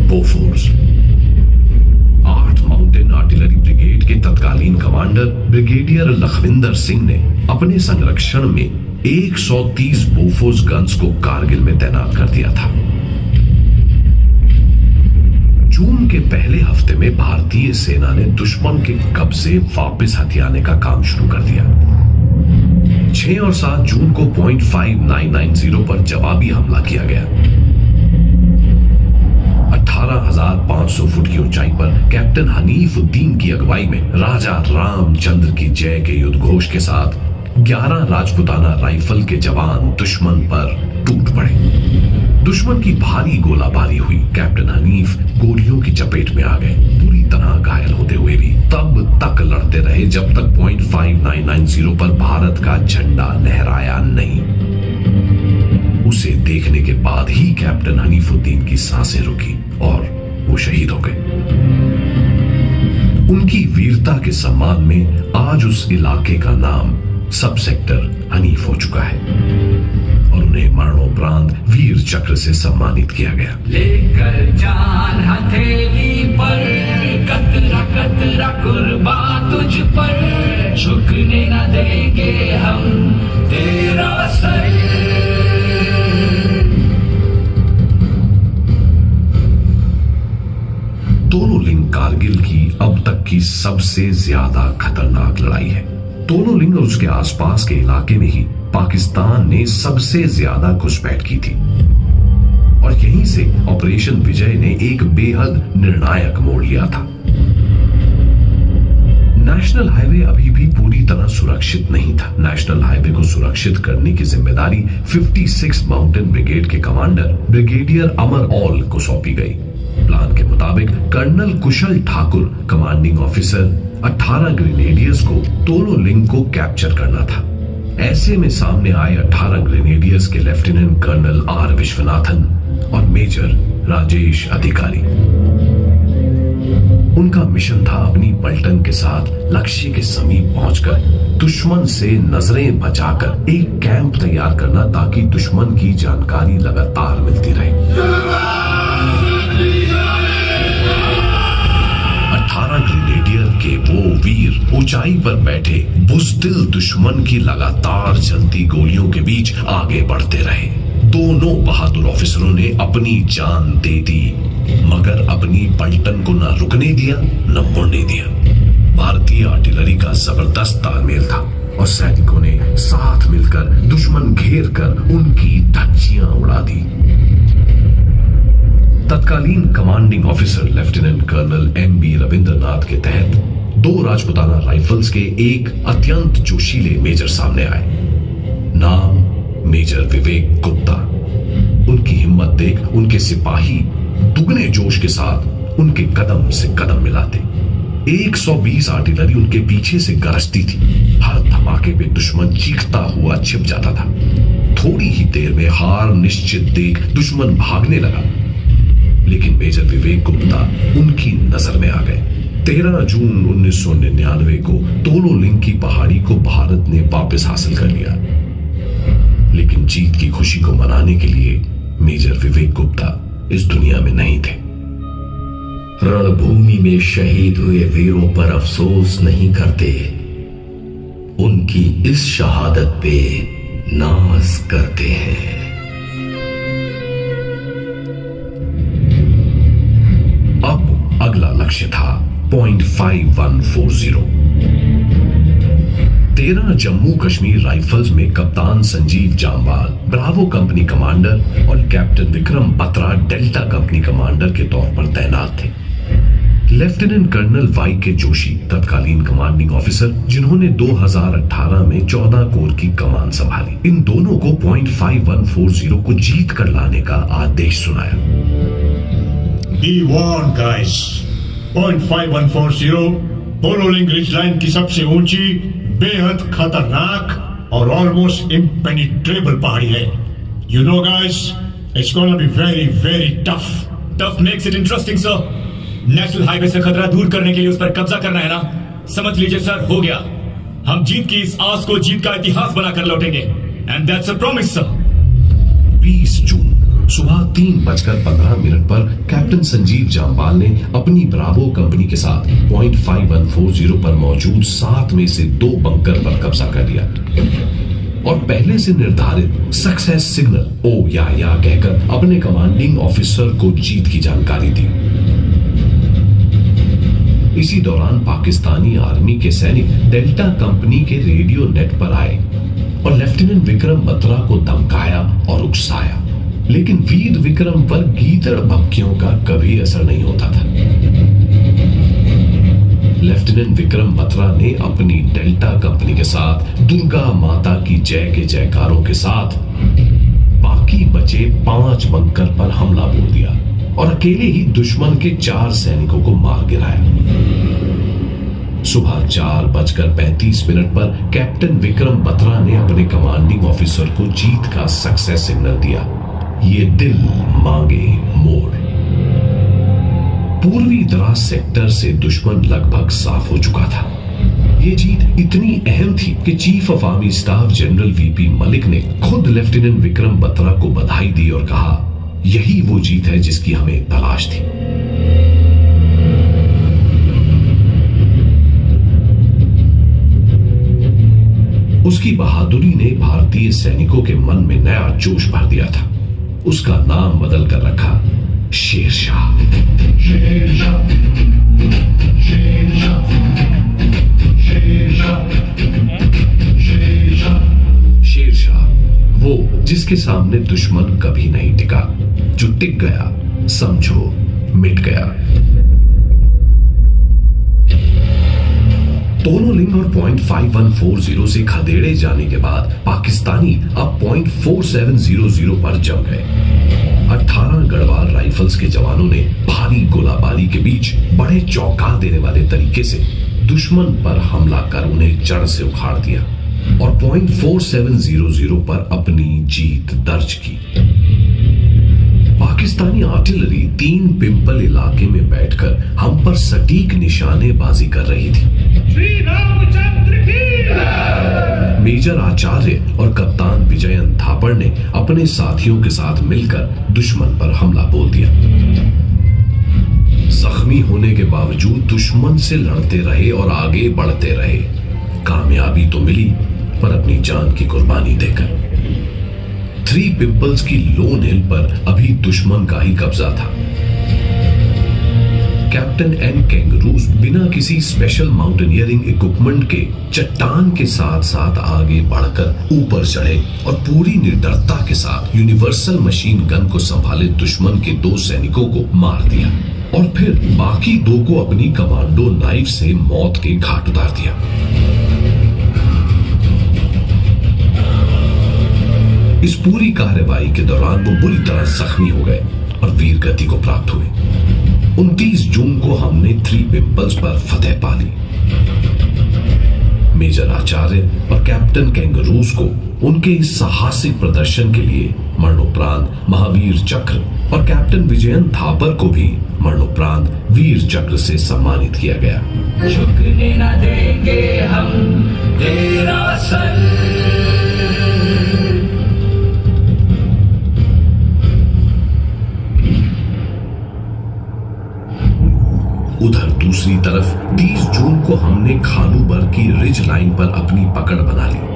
Bofors. 8 mountain artillery brigade के तत्कालीन commander brigadier Lakhwinder Singh ने अपने संरक्षण में 130 बोफोर्स गन्स को कारगिल में तैनात कर दिया था। जून के पहले हफ्ते में भारतीय सेना ने दुश्मन के कब्जे वापस हथियाने का काम शुरू कर दिया। 6 और 7 जून को 5.5990 पर जवाबी हमला किया गया। 18,500 फुट की ऊंचाई पर कैप्टन हनीफुद्दीन की अगुवाई में राजा रामचंद्र की जय के युद्ध घोष के साथ 11 राजपुताना राइफल के जवान दुश्मन पर टूट पड़े। दुश्मन की भारी गोलाबारी हुई। कैप्टन हनीफ गोलियों की चपेट में आ गए, पूरी तरह घायल होते हुए भी तब तक लड़ते रहे जब तक 5.5990 पर भारत का झंडा लहराया नहीं। उसे देखने के बाद ही कैप्टन हनीफुद्दीन की सांसें रुकी और वो शहीद हो गए। उनकी वीरता के सम्मान में आज उस इलाके का नाम सब सेक्टर हनीफ हो चुका है और उन्हें मरणोपरांत वीर चक्र से सम्मानित किया गया। लेकर जान हथेली पर कतरा कतरा कुर्बान तुझ पर, झुकने न देंगे हम तेरा सर। तोलोलिंग कारगिल की अब तक की सबसे ज्यादा खतरनाक लड़ाई है। तोलोलिंग और उसके आसपास के इलाके में ही पाकिस्तान ने सबसे ज्यादा घुसपैठ की थी और यहीं से ऑपरेशन विजय ने एक बेहद निर्णायक मोड़ लिया था। नेशनल हाईवे अभी भी पूरी तरह सुरक्षित नहीं था। नेशनल हाईवे को सुरक्षित करने की जिम्मेदारी 56 माउंटेन ब्रिगेड के कमांडर ब्रिगेडियर अमर ऑल को सौंपी गई। प्लान के मुताबिक कर्नल कुशल ठाकुर कमांडिंग ऑफिसर 18 ग्रेनेडियर्स को तोलोलिंग को कैप्चर करना था। ऐसे में सामने आए 18 ग्रेनेडियर्स के लेफ्टिनेंट कर्नल आर विश्वनाथन और मेजर राजेश अधिकारी। उनका मिशन था अपनी पलटन के साथ लक्ष्य के समीप पहुंचकर दुश्मन से नजरें बचाकर एक कैंप तैयार करना ताकि दुश्मन की जानकारी लगातार मिलती रहे। 18 ग्रेनेडियर के वो वीर ऊंचाई पर बैठे बुज़दिल दुश्मन की लगातार चलती गोलियों के बीच आगे बढ़ते रहे। दोनों बहादुर ऑफिसरों ने अपनी जान दे दी मगर अपनी पलटन को न रुकने दिया न मुड़ने दिया। भारतीय आर्टिलरी का जबरदस्त तालमेल था और सैनिकों ने साथ मिलकर दुश्मन घेर कर उनकी धज्जियां उड़ा दी। तत्कालीन commanding officer lieutenant colonel M B. Ravindranath के तहत 2 राजपुताना राइफल्स के एक अत्यंत जोशीले मेजर सामने आए। नाम मेजर विवेक गुप्ता। उनकी हिम्मत देख उनके सिपाही दुगने जोश के साथ उनके कदम से कदम मिलाते। 120 आर्टिलरी उनके पीछे से गरजती थी। हर धमाके पे दुश्मन चीखता हुआ छिप जाता था। थोड़ी ही देर में हार निश्चित देख दुश्मन भागने लगा, लेकिन मेजर विवेक गुप्ता उनकी नजर में आ गए। 13 जून 1999 को तोलोलिंग की पहाड़ी को भारत ने वापस हासिल कर लिया, लेकिन जीत की खुशी को मनाने के लिए मेजर विवेक गुप्ता इस दुनिया में नहीं थे। रणभूमि में शहीद हुए वीरों पर अफसोस नहीं करते, उनकी इस शहादत पे नाज करते हैं। अब अगला लक्ष्य था 0.5140। 13 जम्मू कश्मीर राइफल्स में कप्तान Sanjeev Jamwal bravo company commander और captain Vikram Batra delta company commander के तौर पर तैनात थे। लेफ्टिनेंट कर्नल वाई के जोशी तत्कालीन कमांडिंग ऑफिसर, जिन्होंने 2018 में 14 कोर की कमान संभाली, इन दोनों को 0.5140 को जीत कर लाने का आदेश सुनाया। Be warned, guys. 0.5140 Tololing ridge line की सबसे ऊंची, बेहद खतरनाक और ऑलमोस्ट इम्पेनिट्रेबल पहाड़ी है। You know, guys, it's gonna be very, very tough. Tough makes it interesting, sir. National highway से खतरा दूर करने के लिए उस पर कब्जा करना है ना? समझ लीजिए सर, हो गया। हम जीत की इस आस को जीत का इतिहास बनाकर लौटेंगे। And that's a promise, sir. 20 जून सुबह 3:15 पर कैप्टन संजीव जामवाल ने अपनी ब्रावो कंपनी के साथ पॉइंट 5140 पर मौजूद 7 में से 2 बंकर पर कब्जा कर लिया और पहले से निर्धारित सक्सेस सिग्नल ओ या कहकर अपने कमांडिंग ऑफिसर को जीत की जानकारी दी। इसी दौरान पाकिस्तानी आर्मी के सैनिक डेल्टा कंपनी के रेडियो नेट पर आए और लेफ्टिनेंट विक्रम बत्रा को धमकाया और उकसाया, लेकिन वीर विक्रम पर गीदड़ भभकियों का कभी असर नहीं होता था। लेफ्टिनेंट विक्रम बत्रा ने अपनी डेल्टा कंपनी के साथ दुर्गा माता की जय के जयकारों के साथ बाकी बचे 5 बंकर पर हमला बोल दिया और अकेले ही दुश्मन के 4 सैनिकों को मार गिराया। सुबह 4:35 पर कैप्टन विक्रम बत्रा ने अपने कमांडिंग ऑफिसर को जीत का सक्सेस सिग्नल दिया। ये दिल मांगे मोड़। पूर्वी द्रास सेक्टर से दुश्मन लगभग साफ हो चुका था। ये जीत इतनी अहम थी कि chief of army staff general VP Malik ने खुद लेफ्टिनेंट विक्रम बत्रा को बधाई दी और कहा, यही वो जीत है जिसकी हमें तलाश थी। उसकी बहादुरी ने भारतीय सैनिकों के मन में नया जोश भर दिया था। उसका नाम बदल कर रखा शेरशाह। शेरशाह, शेरशाह, शेरशाह, शेरशाह, शेरशाह, वो जिसके सामने दुश्मन कभी नहीं टिका, जो टिक गया समझो मिट गया। दोनों लिंग और पॉइंट 5140 से खदेड़े जाने के बाद पाकिस्तानी अब पॉइंट 4700 पर जम गए। 18 गढ़वाल राइफल्स के जवानों ने भारी गोलाबारी के बीच बड़े चौंका देने वाले तरीके से दुश्मन पर हमला कर उन्हें जड़ से उखाड़ दिया और पॉइंट 4700 पर अपनी जीत दर्ज की। पाकिस्तानी आर्टिलरी 3 पिंपल इलाके में बैठकर हम पर सटीक निशानेबाजी कर रही थी। श्री रामचंद्र की। मेजर आचार्य और कप्तान विजयन थापड़ ने अपने साथियों के साथ मिलकर दुश्मन पर हमला बोल दिया। जख्मी होने के बावजूद दुश्मन से लड़ते रहे और आगे बढ़ते रहे। कामयाबी तो मिली, पर अपनी जान की कुर्बानी देकर। 3 पिंपल्स की लोन हिल पर अभी दुश्मन का ही कब्जा था। कैप्टन एन कैंगरूज बिना किसी स्पेशल माउंटेनियरिंग इक्विपमेंट के चट्टान के साथ साथ आगे बढ़कर ऊपर चढ़े और पूरी निडरता के साथ यूनिवर्सल मशीन गन को संभाले दुश्मन के 2 सैनिकों को मार दिया और फिर बाकी 2 को अपनी कमांडो नाइफ से मौत के घाट उतार दिया। इस पूरी कार्रवाई के दौरान वो बुरी तरह जख्मी हो गए और वीर गति को प्राप्त हुए। 29 जून को हमने 3 पिंपल्स पर फतेह पा ली। मेजर आचार्य और कैप्टन कैंगरूज को उनके इस साहसिक प्रदर्शन के लिए मरणोपरांत महावीर चक्र और कैप्टन विजयन थापर को भी मरणोपरांत वीर चक्र से सम्मानित किया गया। झुकने न देंगे हम तेरा सर। उधर दूसरी तरफ 30 जून को हमने खानूबर की रिज लाइन पर अपनी पकड़ बना ली।